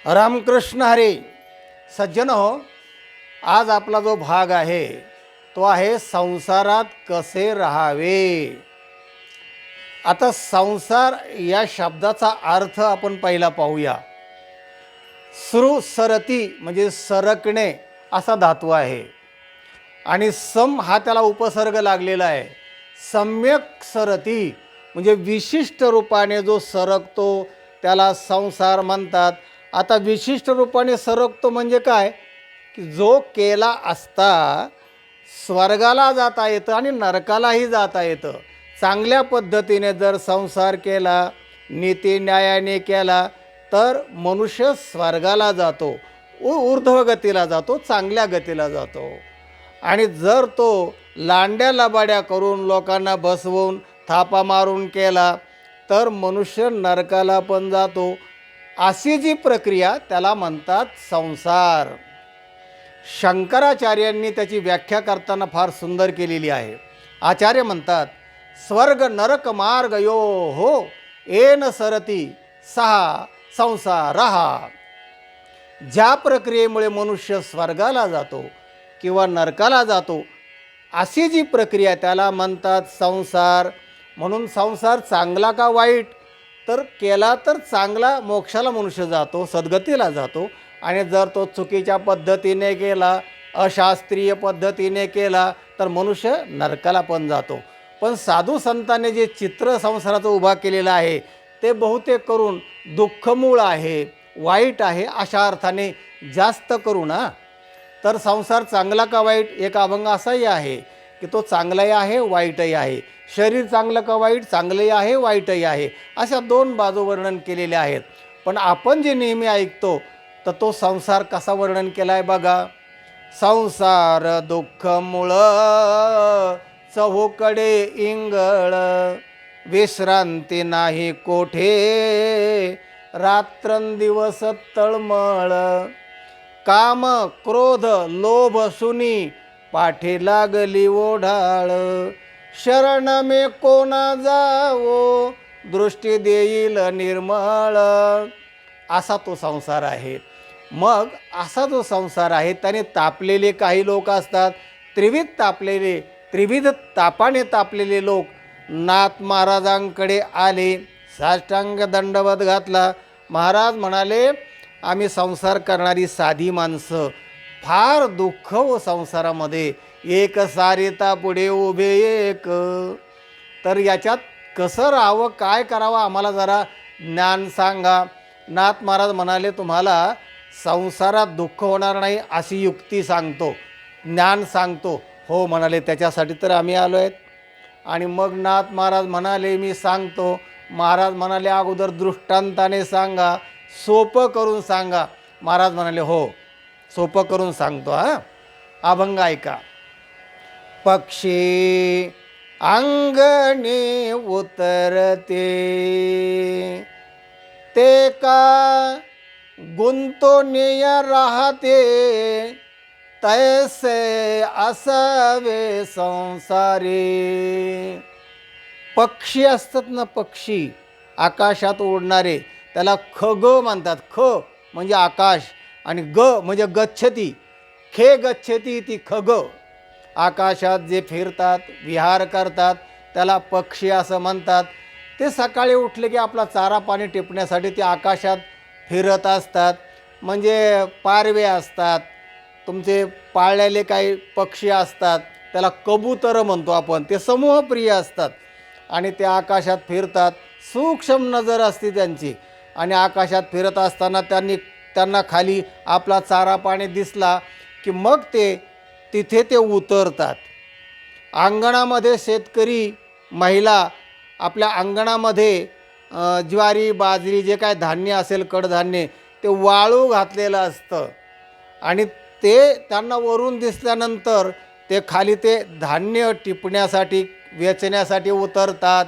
रामकृष्ण हरी. सज्जन हो, आज आपला जो भाग आहे तो आहे संसारात कसे राहावे. आता संसार या शब्दाचा अर्थ आपण पहिला पाहूया. सरती म्हणजे सरकणे असा धातू आहे आणि सम हा त्याला उपसर्ग लागलेला आहे. सम्यक सरती म्हणजे विशिष्ट रूपाने जो सरकतो त्याला संसार म्हणतात. आता विशिष्ट रूपाने सरकतो म्हणजे काय की जो केला असता स्वर्गाला जाता येतं आणि नरकालाही जाता येतं. चांगल्या पद्धतीने जर संसार केला, नीती न्यायाने केला तर मनुष्य स्वर्गाला जातो, ऊर्ध्व गतीला जातो, चांगल्या गतीला जातो. आणि जर तो लांड्या लबाड्या करून लोकांना बसवून थापा मारून केला तर मनुष्य नरकाला पण जातो. अशी जी प्रक्रिया त्याला म्हणतात संसार. शंकराचार्यांनी त्याची व्याख्या करताना फार सुंदर केलेली आहे. आचार्य म्हणतात, स्वर्ग नरक मार्ग यो हो येन सरती सहा संसारहा. ज्या प्रक्रियेमुळे मनुष्य स्वर्गाला जातो किंवा नरकाला जातो अशी जी प्रक्रिया त्याला म्हणतात संसार. म्हणून संसार चांगला का वाईट तर केला तर चांगला, मोक्षाला मनुष्य जातो, सद्गतीला जातो. आणि जर तो चुकीच्या पद्धतीने केला, अशास्त्रीय पद्धतीने केला तर मनुष्य नरकाला पण जातो. पण साधू संतांनी जे चित्र संसाराचं उभा केलेलं आहे ते बहुतेक करून दुःखमूळ आहे, वाईट आहे अशा अर्थाने जास्त करू ना. तर संसार चांगला का वाईट, एक अभंग असाही आहे की तो चांगलाही आहे वाईटही आहे. शरीर चांगलं का वाईट, चांगलंही आहे वाईटही आहे. अशा दोन बाजू वर्णन केलेले आहेत. पण आपण जे नेहमी ऐकतो तर तो संसार कसा वर्णन केला आहे बघा. संसार दुःख मूळ चहूकडे इंगळ, विश्रांती नाही कोठे रात्रंदिवस तळमळ. काम क्रोध लोभ सुनी पाठी लागली ओढाळ, शरण मे कोणा जावो दृष्टी देईल निर्मळ. असा तो संसार आहे. मग असा जो संसार आहे त्याने तापलेले काही लोक असतात, त्रिविध तापाने तापलेले लोक नाथ महाराजांकडे आले, साष्टांग दंडवत घातला. महाराज म्हणाले, आम्ही संसार करणारी साधी माणसं, फार दुःख व संसारामध्ये, एक सारिता पुढे उभे एक. तर याच्यात कसं राहावं, काय करावं, आम्हाला जरा ज्ञान सांगा. नाथ महाराज म्हणाले, तुम्हाला संसारात दुःख होणार नाही अशी युक्ती सांगतो, ज्ञान सांगतो. हो म्हणाले, त्याच्यासाठी तर आम्ही आलो आहेत. आणि मग नाथ महाराज म्हणाले, मी सांगतो. महाराज म्हणाले, अगोदर दृष्टांताने सांगा, सोपं करून सांगा. महाराज म्हणाले, हो सोपं करून सांगतो. अभंग ऐका. पक्षी अंगणी उतरते, ते का गुंतोनिय राहते, तैसे असावे संसारी. पक्षी असतात ना, पक्षी आकाशात उडणारे, त्याला खग म्हणतात. ख म्हणजे आकाश आणि ग म्हणजे गच्छती. खे गच्छती ती खग. आकाशात जे फिरतात, विहार करतात त्याला पक्षी असं म्हणतात. ते सकाळी उठले की आपला चारा पाणी टिपण्यासाठी ते आकाशात फिरत असतात. म्हणजे पारवे असतात, तुमचे पाळलेले काही पक्षी असतात, त्याला कबूतर म्हणतो आपण. ते समूहप्रिय असतात आणि ते आकाशात फिरतात. सूक्ष्म नजर असते त्यांची. आणि आकाशात फिरत असताना त्यांना खाली आपला चारा पाणी दिसला की मग तिथे ते उतरतात. अंगणामध्ये शेतकरी महिला आपल्या अंगणामध्ये ज्वारी बाजरी जे काय धान्य असेल, कडधान्य, ते वाळू घातलेलं असतं. आणि ते त्यांना वरून दिसल्यानंतर ते खाली ते धान्य टिपण्यासाठी, वेचण्यासाठी उतरतात.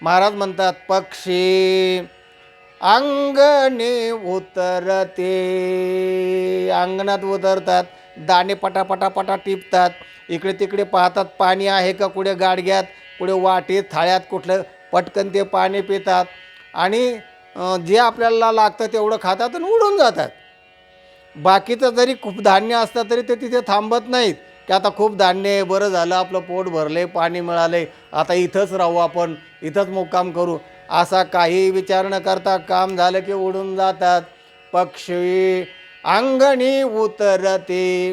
महाराज म्हणतात, पक्षी अंगणी उतरते. अंगणात उतरतात, दाणे पटापटापटा टिपतात, इकडे तिकडे पाहतात पाणी आहे का, कुठे गाडग्यात, कुठे वाटेत, थाळ्यात, कुठलं, पटकन ते पाणी पितात. आणि जे आपल्याला लागतं तेवढं खातात आणि उडून जातात. बाकीचं जरी खूप धान्य असतं तरी ते तिथे थांबत नाहीत की आता खूप धान्य आहे, बरं झालं आपलं पोट भरले, पाणी मिळाले, आता इथंच राहू, आपण इथंच मुक्काम करू, असा काही विचार न करता काम झालं की उडून जातात. पक्षी अंगणी उतरते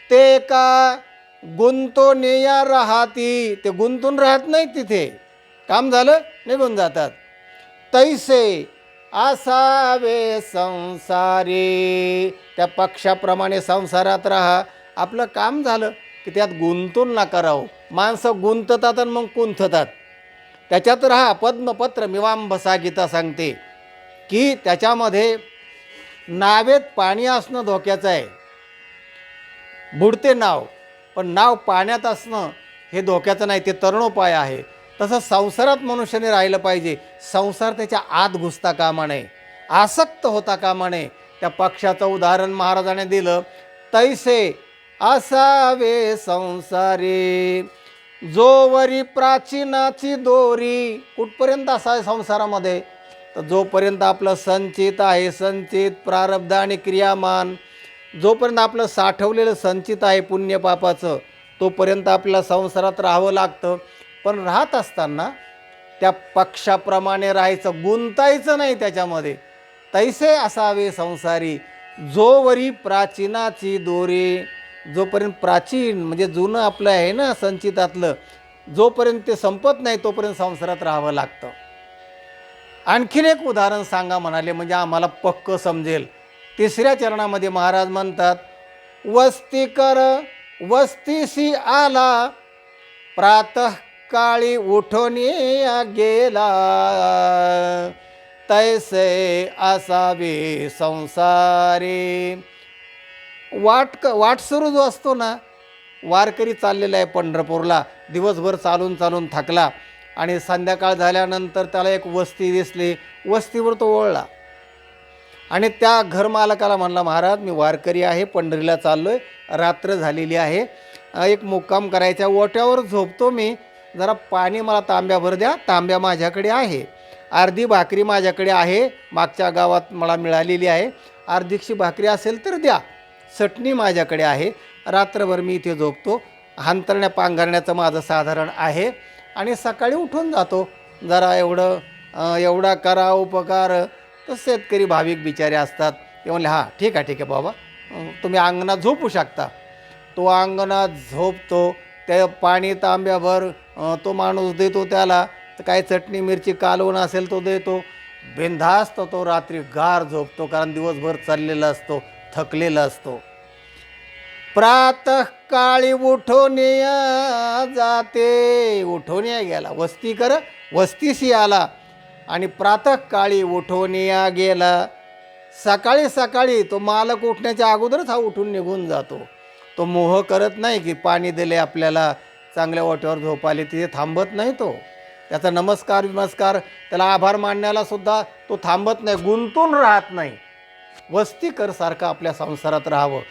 ते का गुंतून या राहती, ते गुंतून राहत नाहीत तिथे, काम झालं निघून जातात. तैसे असावे संसारी, त्या पक्षाप्रमाणे संसारात राहा. आपलं काम झालं की त्यात गुंतून नका राहू. माणसं गुंततात आणि मग कुंथतात, त्याच्यात राहा. पद्मपत्र मीमांसा गीता सांगते की त्याच्यामध्ये नावेत पाणी असणं धोक्याचं आहे, बुडते नाव, पण नाव पाण्यात असणं हे धोक्याचं नाही, ते तरुणोपाय आहे. तसं संसारात मनुष्याने राहिलं पाहिजे. संसार त्याच्या आत घुसता कामा नये, आसक्त होता कामा नये. त्या पक्षाचं उदाहरण महाराजाने दिलं. तैसे असावे संसारी जोवरी प्राचीनाची दोरी. कुठपर्यंत असावे संसारामध्ये, तर जोपर्यंत आपलं संचित आहे, संचित प्रारब्ध आणि क्रियामान, जोपर्यंत आपलं साठवलेलं संचित आहे पुण्यपापाचं, तोपर्यंत आपल्याला संसारात राहावं लागतं. पण राहत असताना त्या पक्षाप्रमाणे राहायचं, गुंतायचं नाही त्याच्यामध्ये. तैसे असावे संसारी जोवरी प्राचीनाची दोरी. जोपर्यंत प्राचीन म्हणजे जुनं आपलं आहे ना संचितातलं, जोपर्यंत ते संपत नाही तोपर्यंत संसारात राहावं लागतं. आणखीन एक उदाहरण सांगा म्हणाले, म्हणजे आम्हाला पक्क समजेल. 3ऱ्या चरणामध्ये महाराज म्हणतात, वस्ती कर वस्तीसी आला प्रातःकाळी उठून गेला तैसे असावे संसारी. वाटसरू जो असतो ना, वारकरी चाललेला आहे पंढरपूरला, दिवसभर चालून चालून थकला आणि संध्याकाळ झाल्यानंतर त्याला एक वस्ती दिसली, वस्तीवर तो ओळला आणि त्या घरमालकाला म्हणला, महाराज मी वारकरी आहे, पंढरीला चाललो आहे, रात्र झालेली आहे, एक मुक्काम करायच्या, ओट्यावर झोपतो मी, जरा पाणी मला तांब्याभर द्या. तांब्या माझ्याकडे आहे, अर्धी भाकरी माझ्याकडे आहे, मागच्या गावात मला मिळालेली आहे, अर्धीशी भाकरी असेल तर द्या, चटणी माझ्याकडे आहे, रात्रभर मी इथे झोपतो, हांतरण्या पांघरण्याचं माझं साधारण आहे आणि सकाळी उठून जातो. जरा एवढा करा उपकार. तर शेतकरी भाविक बिचारे असतात, ते म्हणले हां ठीक आहे बाबा, तुम्ही अंगणात झोपू शकता. तो अंगणात झोपतो, त्या पाणी तांब्याभर तो माणूस देतो त्याला, तर काय चटणी मिरची कालवण असेल तो देतो, बिनधास्त तो रात्री गार झोपतो, कारण दिवसभर चाललेला असतो, थकलेला असतो. प्रातःकाळी उठून जाते, उठून गेला, वस्ती कर वस्तीशी आला आणि प्रातःकाळी उठून गेला. सकाळी सकाळी तो मालक उठण्याच्या अगोदरच हा उठून निघून जातो. तो मोह करत नाही की पाणी दिले आपल्याला, चांगल्या वाटेवर झोप आली, तिथे थांबत नाही. तो त्याचा नमस्कार त्याला आभार मानण्याला सुद्धा तो थांबत नाही, गुंतून राहत नाही. वस्ती कर सारखं आपल्या संसारात राहावं.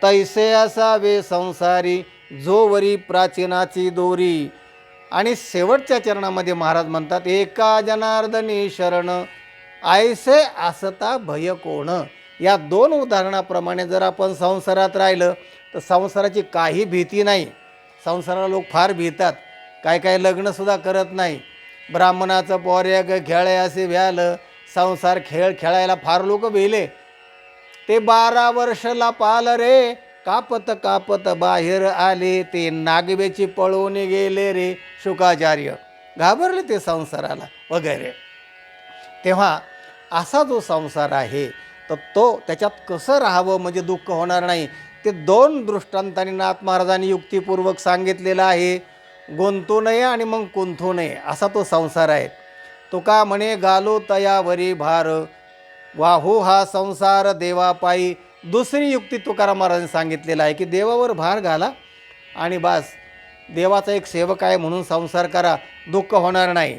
तैसे असावे संसारी जोवरी प्राचीनाची दोरी. आणि शेवटच्या चरणामध्ये महाराज म्हणतात, एका जनार्दनी शरण ऐसे असता भय कोण. या 2 उदाहरणाप्रमाणे जर आपण संसारात राहिलं तर संसाराची काही भीती नाही. संसाराला लोक फार भीतात, काय लग्नसुद्धा करत नाही. ब्राह्मणाचं पोर्याग खेळे असे भ्यालं, संसार खेळ खेळायला फार लोक भिले. ते 12 वर्षला पाल रे, कापत कापत बाहेर आले, ते नागवेची पळून गेले रे. शुकाचार्य घाबरले ते संसाराला वगैरे. तेव्हा असा जो संसार आहे तर तो त्याच्यात कसं राहावं म्हणजे दुःख होणार नाही, ते 2 दृष्टांतांनी नाथ महाराजांनी युक्तिपूर्वक सांगितलेलं आहे. गुंतू नये आणि मग कुंथू नये असा तो संसार आहे. तुका म्हणे गालो तयावरी भार, वाहू हा संसार देवापायी. दुसरी युक्ती तुकाराम महाराजांनी सांगितलेलं आहे की देवावर भार घाला आणि बस, देवाचा एक सेवक आहे म्हणून संसार करा, दुःख होणार नाही.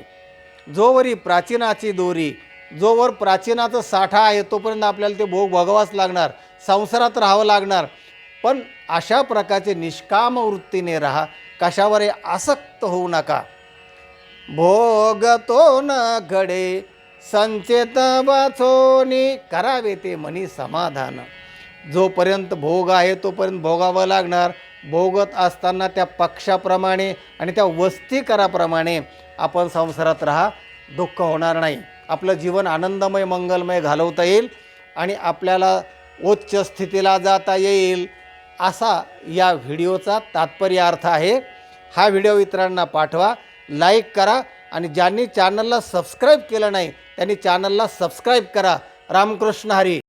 जोवरी प्राचीनाची दोरी, जोवर प्राचीनाचा साठा आहे तोपर्यंत आपल्याला ते भोग भोगावाच लागणार, संसारात राहावं लागणार. पण अशा प्रकारचे निष्काम वृत्तीने राहा, कशावर आसक्त होऊ नका. भोग तो न घडे संचेत वाचोनी करावे ते मनी समाधान. जोपर्यंत भोग आहे तोपर्यंत भोगावं लागणार. भोगत असताना त्या पक्षाप्रमाणे आणि त्या वस्तीकराप्रमाणे आपण संसारात राहा, दुःख होणार नाही. आपलं जीवन आनंदमय मंगलमय घालवता येईल आणि आपल्याला उच्च स्थितीला जाता येईल, असा या व्हिडिओचा तात्पर्य अर्थ आहे. हा व्हिडिओ इतरांना पाठवा, लाईक करा आणि ज्यांनी चॅनलला सबस्क्राईब केलं नाही त्यांनी चॅनलला सबस्क्राईब करा. रामकृष्ण हरी.